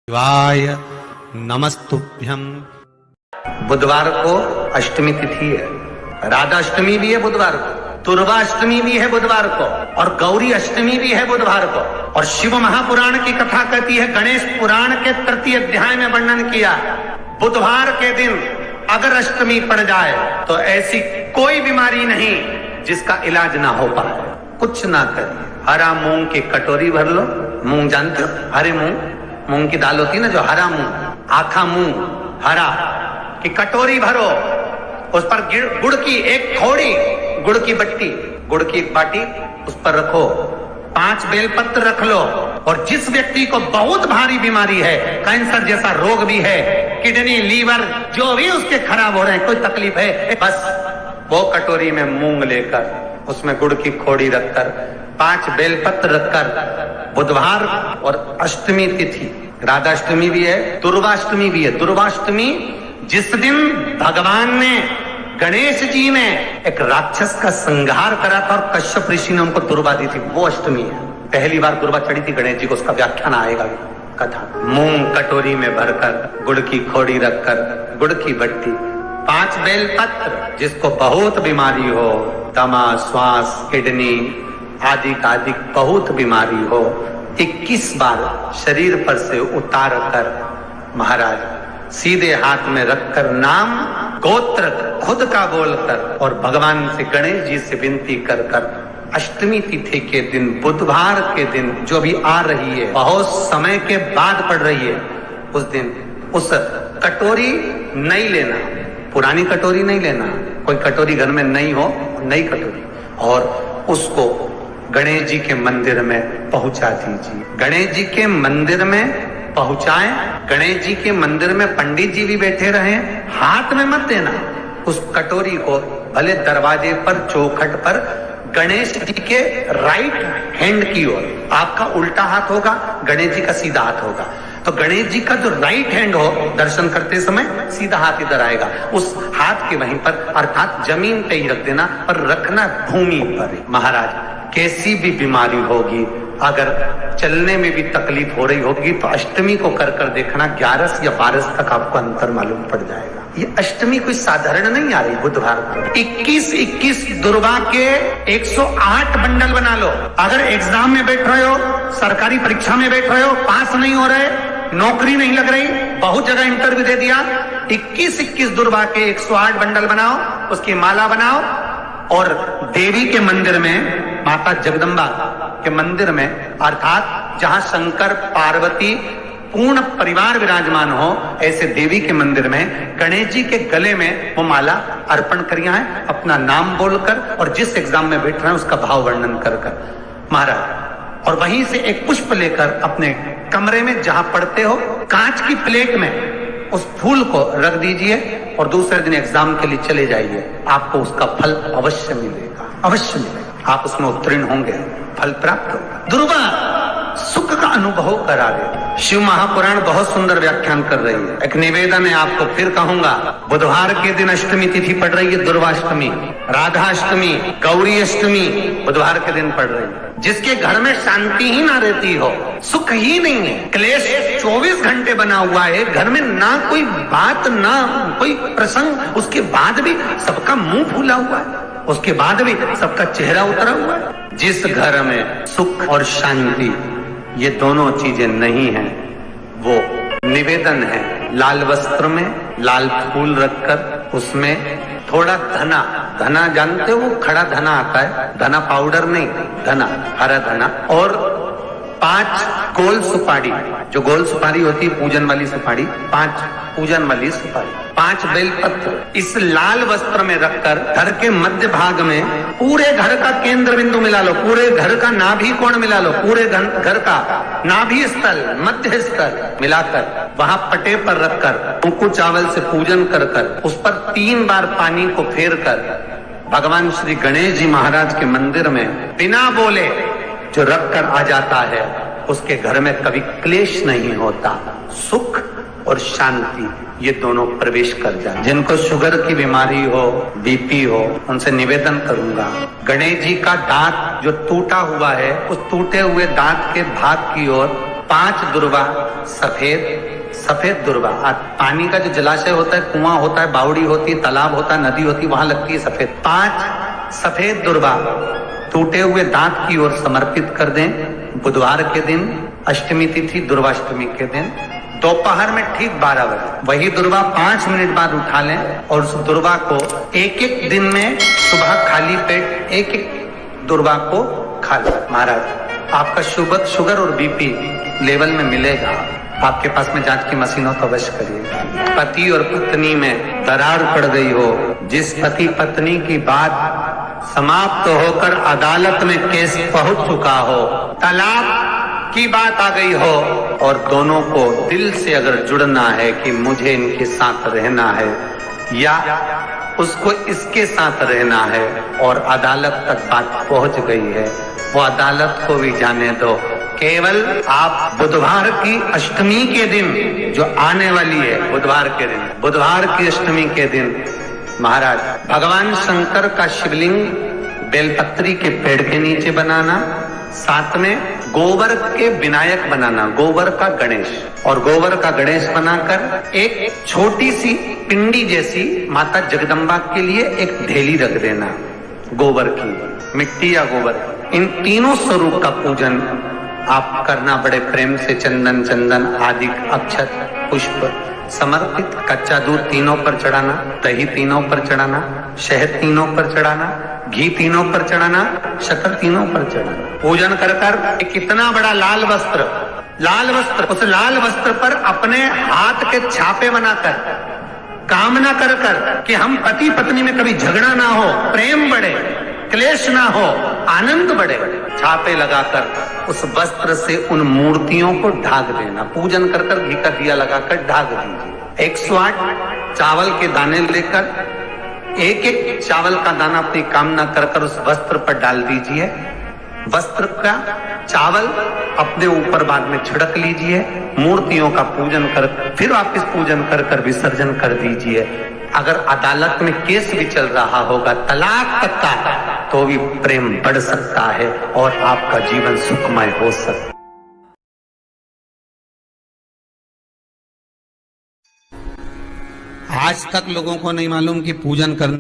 शिवाय नमस्तुभ्यम। बुधवार को अष्टमी तिथि है, राधा अष्टमी भी है बुधवार को, दुर्गा अष्टमी भी है बुधवार को, और गौरी अष्टमी भी है बुधवार को। और शिव महापुराण की कथा कहती है, गणेश पुराण के तृतीय अध्याय में वर्णन किया, बुधवार के दिन अगर अष्टमी पड़ जाए तो ऐसी कोई बीमारी नहीं जिसका इलाज ना हो पाए। कुछ ना करिए, हरा मूंग की कटोरी भर लो। मूंग जानते हो, हरे मूंग की दाल होती है ना, जो हरा मूंग, आखा मूंग हरा की कटोरी भरो, उस पर गुड़ की एक खोड़ी, गुड़ की बट्टी, गुड़ की एक बाटी उस पर रखो, 5 बेलपत्र रख लो। और जिस व्यक्ति को बहुत भारी बीमारी है, कैंसर जैसा रोग भी है, किडनी लीवर जो भी उसके खराब हो रहे हैं, कोई तकलीफ है, बस वो कटोरी में मूंग लेकर उसमें गुड़ की खोड़ी रखकर 5 बेलपत्र रखकर, बुधवार और अष्टमी तिथि, राधा अष्टमी भी है, दुर्गाष्टमी भी है। दुर्गाष्टमी जिस दिन भगवान ने, गणेश जी ने एक राक्षस का संहार करा था और कश्यप ऋषि ने उनको दुर्गा दी थी, वो अष्टमी है। पहली बार दुर्गा चढ़ी थी गणेश जी को, उसका व्याख्यान आएगा कथा। मूंग कटोरी में भरकर, गुड़ की खोड़ी रखकर, गुड़ की बट्टी, 5 बेलपत्र, जिसको बहुत बीमारी हो, दमा, श्वास, किडनी आदि बहुत बीमारी हो, 21 बार शरीर पर से उतार कर महाराज सीधे हाथ में रखकर, नाम गोत्र खुद का बोलकर और भगवान से, गणेश जी से विनती कर कर, अष्टमी तिथि के दिन, बुधवार के दिन जो भी आ रही है, बहुत समय के बाद पड़ रही है, उस दिन उस कटोरी नहीं लेना, पुरानी कटोरी नहीं लेना, कोई कटोरी घर में नहीं हो, नई कटोरी, और उसको गणेश जी के मंदिर में पहुंचा दीजिए। गणेश जी के मंदिर में पहुंचाएं, गणेश जी के मंदिर में पंडित जी भी बैठे रहे, हाथ में मत देना उस कटोरी को, भले दरवाजे पर, चौखट पर, गणेश जी के राइट हैंड की ओर। आपका उल्टा हाथ होगा, गणेश जी का सीधा हाथ होगा, तो गणेश जी का जो राइट हैंड हो, दर्शन करते समय सीधा हाथ इधर आएगा, उस हाथ के वहीं पर, अर्थात जमीन पे ही रख देना, पर रखना भूमि पर। महाराज कैसी भी बीमारी होगी, अगर चलने में भी तकलीफ हो रही होगी, तो अष्टमी को कर कर देखना, 11 या 12 तक आपको अंतर मालूम पड़ जाएगा। ये अष्टमी कोई साधारण नहीं आ रही बुधवार को। 21 दुर्गा के 108 बंडल बना लो। अगर एग्जाम में बैठ रहे हो, सरकारी परीक्षा में बैठ रहे हो, पास नहीं हो रहे, नौकरी नहीं लग रही, बहुत जगह इंटरव्यू दे दिया, 21 दुर्गा के 108 बंडल बनाओ, उसकी माला बनाओ, और देवी के मंदिर में, माता जगदम्बा के मंदिर में, अर्थात जहां शंकर पार्वती पूर्ण परिवार विराजमान हो, ऐसे देवी के मंदिर में गणेश जी के गले में वो माला अर्पण करिया है, अपना नाम बोलकर, और जिस एग्जाम में बैठ रहे हैं उसका भाव वर्णन कर कर महाराज, और वहीं से एक पुष्प लेकर अपने कमरे में जहां पढ़ते हो, कांच की प्लेट में उस फूल को रख दीजिए, और दूसरे दिन एग्जाम के लिए चले जाइए, आपको उसका फल अवश्य मिलेगा, अवश्य मिलेगा, आप उसमें उत्तीर्ण होंगे, फल प्राप्त होगा। दुर्गा सुख का अनुभव करा दे। शिव महापुराण बहुत सुंदर व्याख्यान कर रही है। एक निवेदन है आपको, फिर कहूंगा, बुधवार के दिन अष्टमी तिथि पड़ रही है, दुर्गाष्टमी, राधा अष्टमी, गौरी अष्टमी बुधवार के दिन पड़ रही है। जिसके घर में शांति ही ना रहती हो, सुख ही नहीं है, क्लेश 24 घंटे बना हुआ है, घर में ना कोई बात, ना कोई प्रसंग, उसके बाद भी सबका मुंह फूला हुआ है, उसके बाद भी सबका चेहरा उतरा हुआ है। जिस घर में सुख और शांति ये दोनों चीजें नहीं हैं, वो निवेदन है, लाल वस्त्र में लाल फूल रखकर, उसमें थोड़ा धना जानते हो, वो खड़ा धना आता है, धना पाउडर नहीं, धना, हरा धना, और 5 गोल सुपारी, जो गोल सुपारी होती है पूजन वाली सुपारी, 5 पूजन वाली सुपारी, 5 बेलपत्र, इस लाल वस्त्र में रखकर घर के मध्य भाग में पूरे घर का केंद्र बिंदु मिला लो, पूरे घर का नाभि कोण मिला लो, पूरे घर का नाभि स्थल, मध्य स्थल मिलाकर वहां पटे पर रखकर, कुंकू चावल से पूजन कर कर, उस पर 3 बार पानी को फेर कर, भगवान श्री गणेश जी महाराज के मंदिर में बिना बोले जो रख कर आ जाता है, उसके घर में कभी क्लेश नहीं होता, सुख और शांति ये दोनों प्रवेश कर जाए। जिनको शुगर की बीमारी हो, बीपी हो, उनसे निवेदन करूंगा, गणेश जी का दांत जो टूटा हुआ है, उस टूटे हुए दांत के भाग की ओर 5 दुर्वा सफेद दुर्वा। पानी का जो जलाशय होता है, कुआं होता है, बावड़ी होती है, तालाब होता है, नदी होती है, वहां लगती है सफेद। 5 सफेद दुर्वा टूटे हुए दांत की ओर समर्पित कर दें। बुधवार के दिन, अष्टमी तिथि दुर्वाष्टमी के दिन, दोपहर में ठीक 12 बजे वही दुर्वा 5 मिनट बाद उठा लें और उस दुर्वा को एक दिन में सुबह खाली पेट एक दुर्वा को खा लें। महाराज आपका शुगर और बीपी लेवल में मिलेगा। आपके पास में जांच की मशीन हो तो अवश्य करिए। पति और पत्नी में दरार पड़ गई हो, जिस पति पत्नी की बात समाप्त होकर अदालत में केस पहुंच चुका हो, तलाक की बात आ गई हो और दोनों को दिल से अगर जुड़ना है कि मुझे इनके साथ रहना है या उसको इसके साथ रहना है और अदालत तक बात पहुंच गई है, वो अदालत को भी जाने दो। केवल आप बुधवार की अष्टमी के दिन जो आने वाली है, बुधवार की अष्टमी के दिन महाराज भगवान शंकर का शिवलिंग बेलपत्री के पेड़ के नीचे बनाना, साथ में गोबर के विनायक बनाना, गोबर का गणेश, और गोबर का गणेश बनाकर एक छोटी सी पिंडी जैसी माता जगदम्बा के लिए एक ढेली रख देना, गोबर की, मिट्टी या गोबर। इन तीनों स्वरूप का पूजन आप करना बड़े प्रेम से। चंदन आदि अक्षत पुष्प समर्पित, कच्चा दूध तीनों पर चढ़ाना, दही तीनों पर चढ़ाना, शहद तीनों पर चढ़ाना, घी तीनों पर चढ़ाना, शक्कर तीनों पर चढ़ाना। पूजन कर कर कितना बड़ा लाल वस्त्र, उस लाल वस्त्र पर अपने हाथ के छापे बनाकर कामना कर कि हम पति पत्नी में कभी झगड़ा ना हो, प्रेम बढ़े, क्लेश ना हो, आनंद बढ़े, छापे लगाकर उस वस्त्र से उन मूर्तियों को ढाक देना। पूजन कर घी का दिया लगाकर ढाक दीजिए। 108 चावल के दाने लेकर एक चावल का दाना अपनी कामना कर उस वस्त्र पर डाल दीजिए। वस्त्र का चावल अपने ऊपर बाद में छिड़क लीजिए। मूर्तियों का पूजन कर फिर वापिस पूजन कर विसर्जन कर दीजिए। अगर अदालत में केस भी चल रहा होगा तलाक तक का, तो भी प्रेम बढ़ सकता है और आपका जीवन सुखमय हो सकता है। आज तक लोगों को नहीं मालूम कि पूजन करना